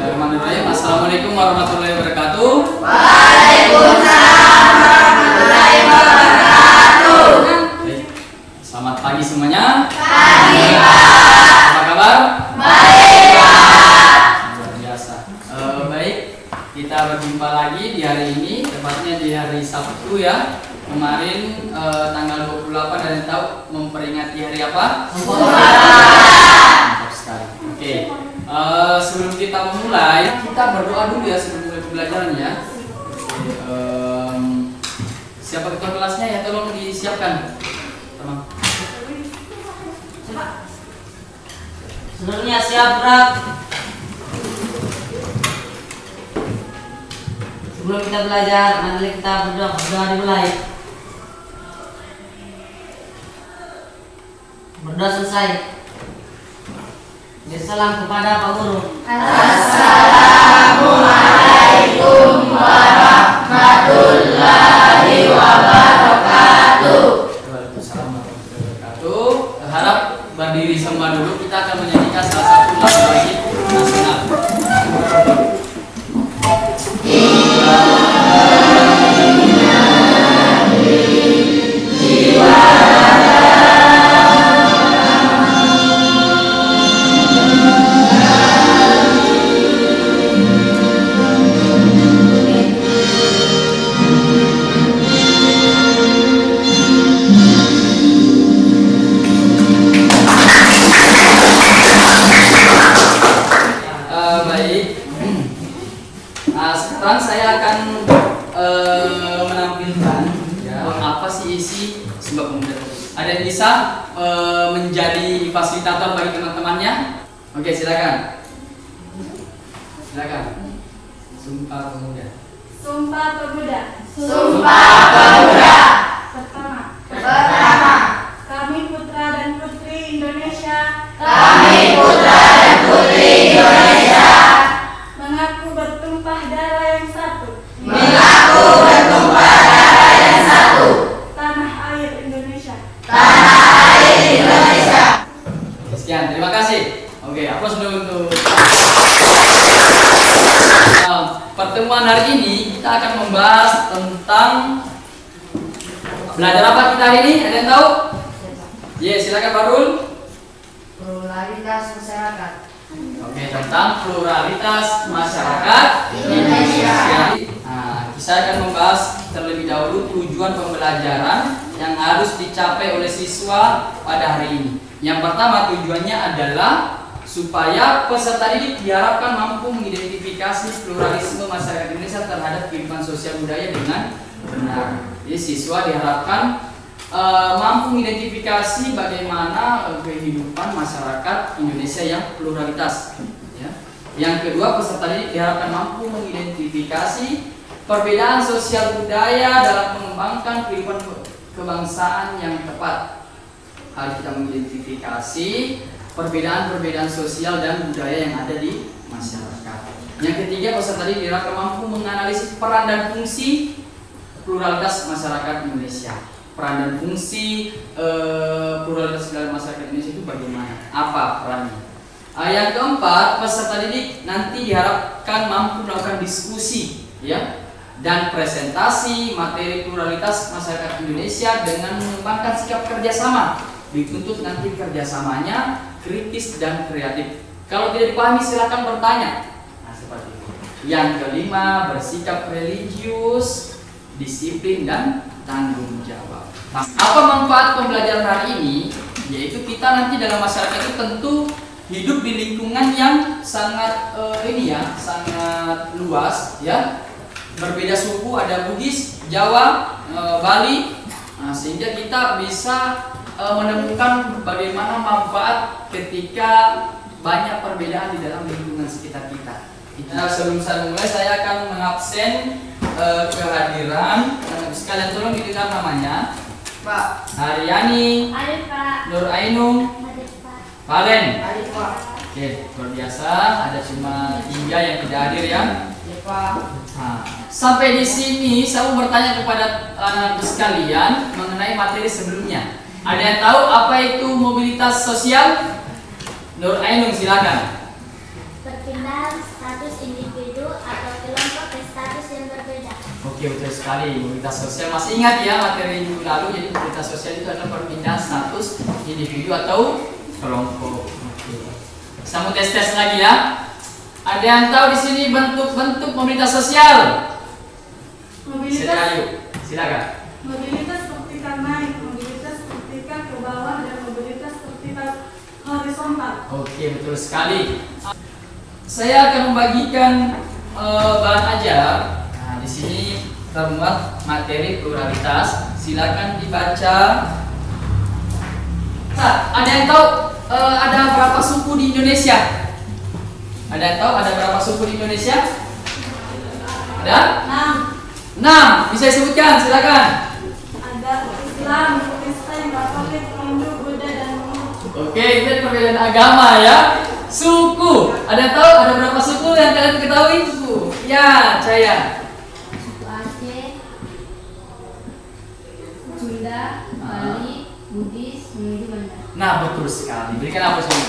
Bismillahirrahmanirrahim. Assalamualaikum warahmatullahi wabarakatuh. Waalaikumsalam warahmatullahi wabarakatuh. Baik. Selamat pagi semuanya. Pagi, Pak. Apa kabar? Baik, Pak. Luar biasa. Baik, kita berjumpa lagi di hari ini, tepatnya di hari Sabtu ya. Kemarin tanggal 28 dan tahu memperingati hari apa? Mantap sekali. Oke. Sebelum kita memulai, kita berdoa dulu ya sebelum mulai pembelajaran ya. Siapa ketua kelasnya ya, tolong disiapkan. Tolong. Seluruhnya siap gerak. Sebelum kita belajar, nanti kita berdoa dimulai. Berdoa selesai. Salam kepada Pak Guru. Assalamualaikum warahmatullahi wabarakatuh. Waalaikumsalam warahmatullahi wabarakatuh. Harap berdiri semua dulu. Kita akan menyanyikan salah satu lagu wajib nasional. Sekarang saya akan menampilkan ya, apa sih isi Sumpah Pemuda. Ada yang bisa menjadi fasilitator bagi teman-temannya? Oke, silakan. Silakan. Sumpah Pemuda. Sumpah Pemuda. Sumpah Pemuda. Pertama, kami putra dan putri Indonesia. Kami putra dan putri Indonesia. Mengaku bertumpah darah yang satu. Mengaku bertumpah darah yang satu. Tanah air Indonesia. Tanah air Indonesia. Sekian, terima kasih. Oke, aplaus dulu untuk pertemuan hari ini. Kita akan membahas tentang belajar apa kita hari ini? Ada yang tahu? Yes, silakan Barul. Pluralitas masyarakat. Oke, tentang pluralitas masyarakat Indonesia. Nah, saya akan membahas terlebih dahulu tujuan pembelajaran yang harus dicapai oleh siswa pada hari ini. Yang pertama, tujuannya adalah supaya peserta didik diharapkan mampu mengidentifikasi pluralisme masyarakat Indonesia terhadap kehidupan sosial budaya dengan benar. Jadi siswa diharapkan mampu mengidentifikasi bagaimana kehidupan masyarakat Indonesia yang pluralitas. Ya. Yang kedua, peserta didik diharapkan mampu mengidentifikasi perbedaan sosial budaya dalam mengembangkan kehidupan kebangsaan yang tepat. Harus kita mengidentifikasi perbedaan-perbedaan sosial dan budaya yang ada di masyarakat. Yang ketiga, peserta didik diharapkan mampu menganalisis peran dan fungsi pluralitas masyarakat Indonesia. Peran dan fungsi pluralitas dalam masyarakat Indonesia itu bagaimana? Apa perannya? Yang keempat, peserta didik nanti diharapkan mampu melakukan diskusi, ya, dan presentasi materi pluralitas masyarakat Indonesia dengan mengembangkan sikap kerjasama. Dituntut nanti kerjasamanya kritis dan kreatif. Kalau tidak dipahami silakan bertanya. Nah, seperti itu. Yang kelima, bersikap religius, disiplin dan tanggung jawab. Nah, apa manfaat pembelajaran hari ini? Yaitu kita nanti dalam masyarakat itu tentu hidup di lingkungan yang sangat sangat luas, ya. Berbeda suku, ada Bugis, Jawa, Bali. Nah, sehingga kita bisa menemukan bagaimana manfaat ketika banyak perbedaan di dalam lingkungan sekitar kita. Nah, sebelum saya mulai, saya akan mengabsen kehadiran. Sekalian tolong didengar namanya. Pak. Haryani, Ayo Pak. Nur Ainung, Ayo Pak. Valen. Ayo Pak. Oke, luar biasa. Ada cuma 3 yang tidak hadir ya. Ya Pak. Nah, sampai di sini saya mau bertanya kepada anak sekalian mengenai materi sebelumnya. Ada yang tahu apa itu mobilitas sosial? Nur Ainung, silakan. Berpindah status individu atau kelompok berstatus yang berbeda. Oke, betul sekali. Mobilitas sosial, masih ingat ya materi minggu lalu. Jadi mobilitas sosial itu adalah perpindahan status individu atau kelompok. Oke. Kita mau tes lagi ya. Ada yang tahu di sini bentuk-bentuk mobilitas sosial? Silakan. Mobilitas vertikal naik, mobilitas vertikal ke bawah, dan mobilitas vertikal horizontal. Oke, betul sekali. Saya akan membagikan bahan ajar. Nah, di sini termuat materi pluralitas. Silakan dibaca. Nah, ada yang tahu ada berapa suku di Indonesia? Ada yang tahu ada berapa suku di Indonesia? Ada? 6. Bisa disebutkan, silakan. Ada Islam, Kristen, Katolik, Hindu, Buddha, dan Buddha. Oke, itu perbedaan agama ya. Suku. Ada yang tahu ada berapa suku yang kalian ketahui? Suku. Ya, Caya. Suku Aceh, Sunda, Bali, Bugis, Hindu, Banda. Nah, betul sekali. Berikan apa sih?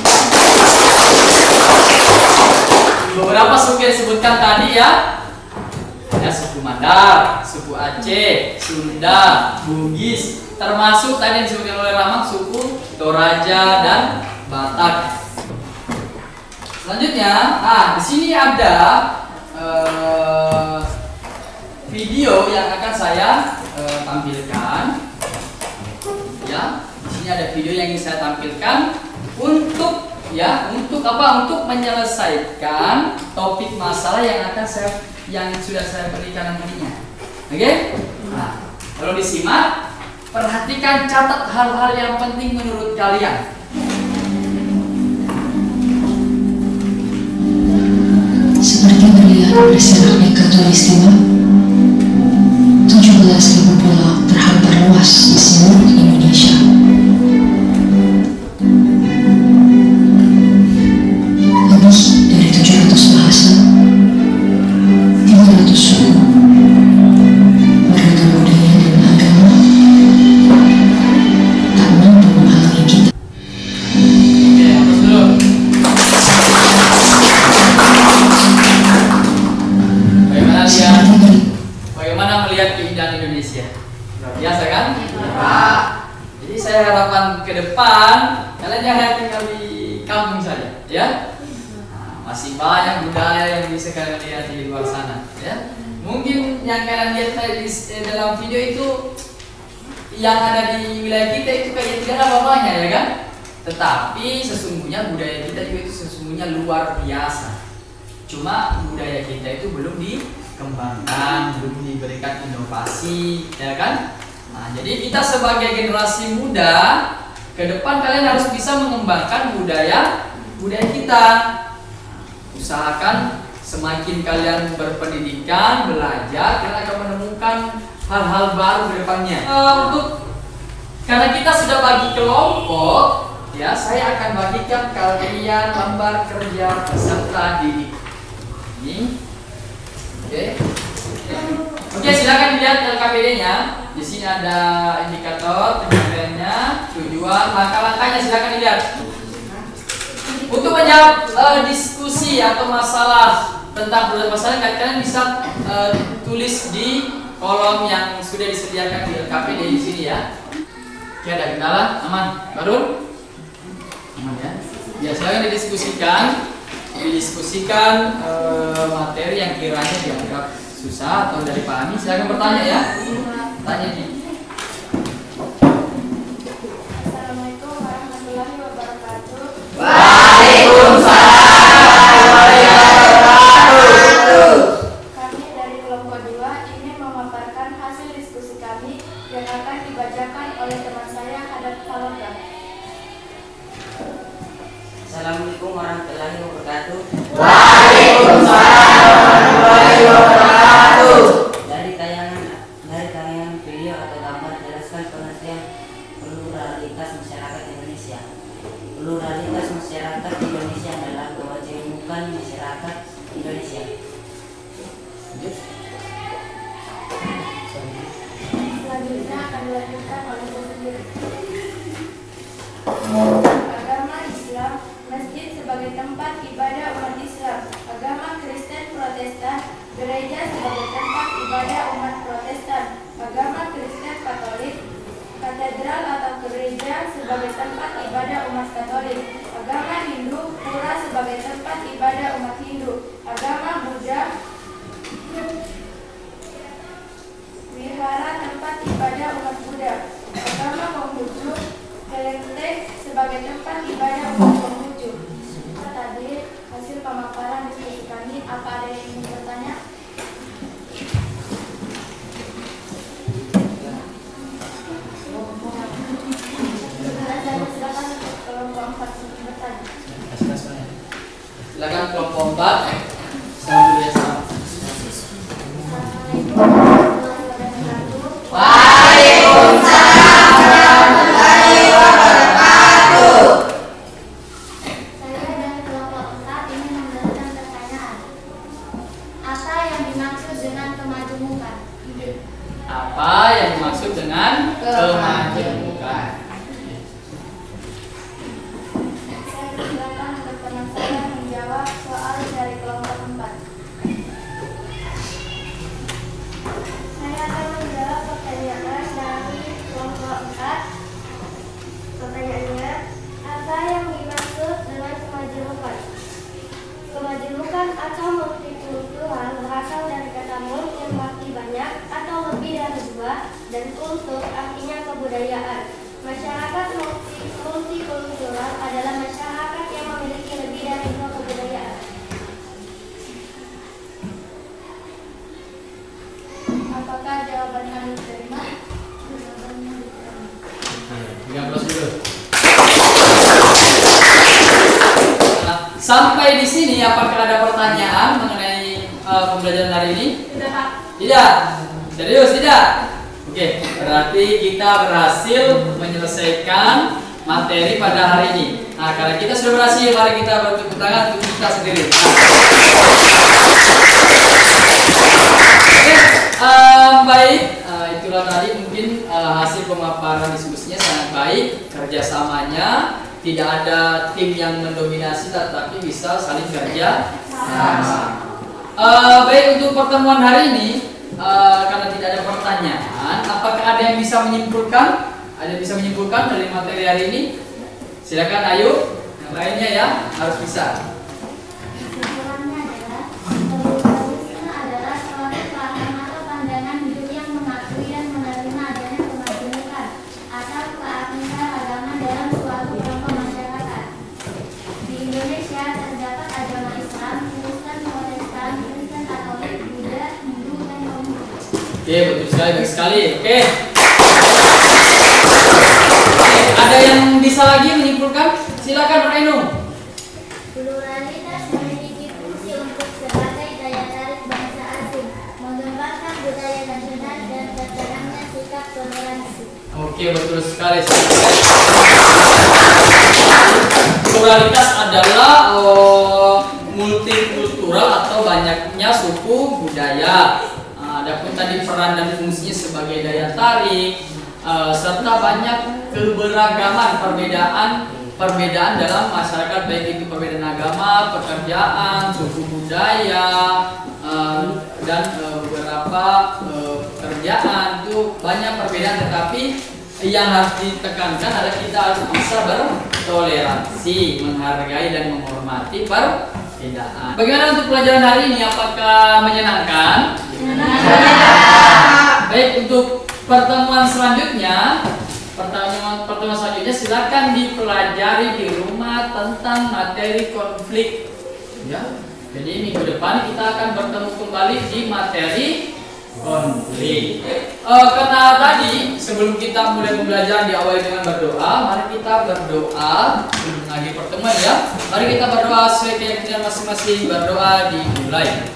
Beberapa suku yang disebutkan tadi ya. Ada suku Mandar, suku Aceh, Sunda, Bugis, termasuk tadi yang disebutkan oleh Rahmat suku Toraja dan Batak. Selanjutnya, di sini ada video yang akan saya tampilkan. Ya, di sini ada video yang ingin saya tampilkan untuk apa? Untuk menyelesaikan topik masalah yang sudah saya berikan nantinya. Oke? Nah, kalau disimak, perhatikan, catat hal-hal yang penting menurut kalian. Seperti melihat berseraknya Katulistiwa, 17.000 pulau terhampar luas di seluruh Indonesia. Lebih dari 700 bahasa, 500 suku, beragam budaya dan agama, tak mampu menghalangi kita. Oke, hapus dulu. Bagaimana melihat keindahan Indonesia? Luar biasa kan? Jadi saya harapkan ke depan kalian jangan tinggal di kampung saja, ya. Nah, masih banyak budaya yang bisa kalian lihat di luar sana, ya. Mungkin yang kalian lihat tadi dalam video itu yang ada di wilayah kita itu kayak tidak ada apa-apanya, ya kan? Tetapi sesungguhnya budaya kita juga itu sesungguhnya luar biasa. Cuma budaya kita itu belum dikembangkan, belum diberikan inovasi, ya kan? Nah, jadi kita sebagai generasi muda, ke depan kalian harus bisa mengembangkan budaya kita. Usahakan semakin kalian berpendidikan, belajar, kalian akan menemukan hal-hal baru ke depannya. Karena kita sudah bagi kelompok, ya, saya akan bagikan kalian lembar kerja peserta didik. Ini, oke, silakan dilihat LKPD-nya. Di sini ada indikator penyampaiannya, tujuan, langkah-langkahnya. Silakan dilihat. Untuk menjawab diskusi atau masalah tentang budaya masyarakat, kalian bisa tulis di kolom yang sudah disediakan di LKPD di sini ya. Oke, ada kendala? Aman? Baru? Aman ya? Ya, silakan didiskusikan materi yang kiranya dianggap susah atau tidak dipahami. Silakan bertanya ya. Tanya nih. Assalamualaikum warahmatullahi wabarakatuh. Waalaikumsalam warahmatullahi wabarakatuh. Kami dari kelompok 2 ingin memaparkan hasil diskusi kami yang akan dibacakan oleh teman saya Hadat Faloga. Assalamualaikum warahmatullahi wabarakatuh. Waalaikumsalam warahmatullahi wabarakatuh. Dari tayangan video atau gambar, jelaskan pengertian pluralitas masyarakat Indonesia. Pluralitas masyarakat Indonesia adalah kewajiban masyarakat Indonesia. Selanjutnya akan dilanjutkan oleh saya sendiri. Agama Islam, masjid sebagai tempat ibadah umat Islam. Agama gereja sebagai tempat ibadah umat Protestan, agama Kristen Katolik, katedral atau gereja sebagai tempat ibadah umat Katolik, agama Hindu, pura sebagai tempat ibadah umat Hindu, agama Buddha, wihara tempat ibadah umat Buddha, agama Konghucu, kelenteng sebagai tempat ibadah umat Konghucu. Tadi hasil pemaparan diskusi kami. Apa ada yang ingin bertanya? Silakan kelompok 4 bertanya. Silakan kelompok 4. Salam dulu ya, salam. Waalaikumsalam warahmatullahi wabarakatuh. Saya dari kelompok 4 ingin memberikan pertanyaan. Apa yang dimaksud dengan kemajemukan? Apa yang dimaksud dengan kemajemukan? Saya silakan untuk teman saya menjawab soal dari kelompok 4. Saya akan menjawab pertanyaan dari kelompok 4. Pertanyaannya, apa yang dimaksud dengan kemajemukan? Kemajemukan atau multikultural berasal dari kata mul yang berarti banyak atau lebih dari dua, dan kultur artinya kebudayaan. Masyarakat multikultural adalah masyarakat yang memiliki lebih dari dua kebudayaan. Apakah jawaban kami diterima? Jawabannya diterima. Pegang plus dulu. Nah, sampai di sini apakah ada pertanyaan mengenai pembelajaran hari ini? Tidak, Pak. Tidak. Serius tidak? Oke, berarti kita berhasil menyelesaikan materi pada hari ini. Nah, karena kita sudah berhasil, mari kita bertepuk tangan untuk kita sendiri. Oke, baik. Itulah tadi mungkin hasil pemaparan diskusinya sangat baik. Kerjasamanya tidak ada tim yang mendominasi, tetapi bisa saling kerja sama. Baik, untuk pertemuan hari ini, karena tidak ada pertanyaan, apakah ada yang bisa menyimpulkan? Ada yang bisa menyimpulkan dari materi hari ini? Silakan, ayo. Yang lainnya ya harus bisa. Kesimpulannya adalah pluralisme adalah suatu paham atau pandangan hidup yang mengakui dan menerima adanya kemajemukan atau keanekaragaman dalam suatu kelompok masyarakat. Di Indonesia terdapat agama Islam, Kristen Protestan, Kristen Katolik, Buddha, Hindu, dan Konghucu. Oke, betul sekali, baik sekali. Oke. Ada yang bisa lagi menyimpulkan? Silakan, Ainung. Pluralitas memiliki fungsi untuk sebagai daya tarik bangsa asing, mengembangkan budaya nasional dan tertanamnya sikap toleransi. Oke, betul sekali. Pluralitas adalah multikultural atau banyaknya suku budaya. Adapun tadi peran dan fungsinya sebagai daya tarik, serta banyak keberagaman perbedaan dalam masyarakat, baik itu perbedaan agama, pekerjaan, suku budaya, dan beberapa pekerjaan itu banyak perbedaan, tetapi yang harus ditekankan adalah kita harus bisa bertoleransi, menghargai dan menghormati perbedaan. Bagaimana untuk pelajaran hari ini? Apakah menyenangkan? Baik, untuk pertemuan selanjutnya silakan dipelajari di rumah tentang materi konflik. Ya, jadi minggu depan kita akan bertemu kembali di materi konflik. Karena tadi sebelum kita mulai pembelajaran diawali dengan berdoa, mari kita berdoa di pertemuan ya. Mari kita berdoa sesuai keyakinan masing-masing. Berdoa dimulai.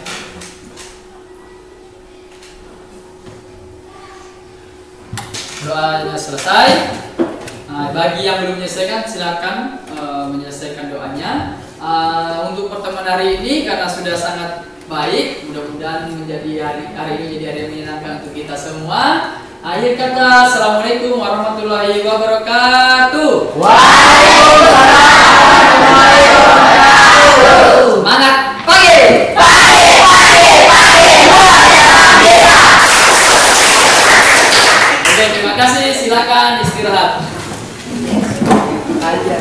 Doanya selesai. Nah, bagi yang belum menyelesaikan silakan menyelesaikan doanya. Untuk pertemuan hari ini karena sudah sangat baik, mudah-mudahan menjadi hari ini menjadi hari yang menyenangkan untuk kita semua. Akhir kata, assalamualaikum warahmatullahi wabarakatuh. Waalaikumsalam warahmatullahi wabarakatuh. Semangat pagi. Pagi. silakan istirahat. Aja.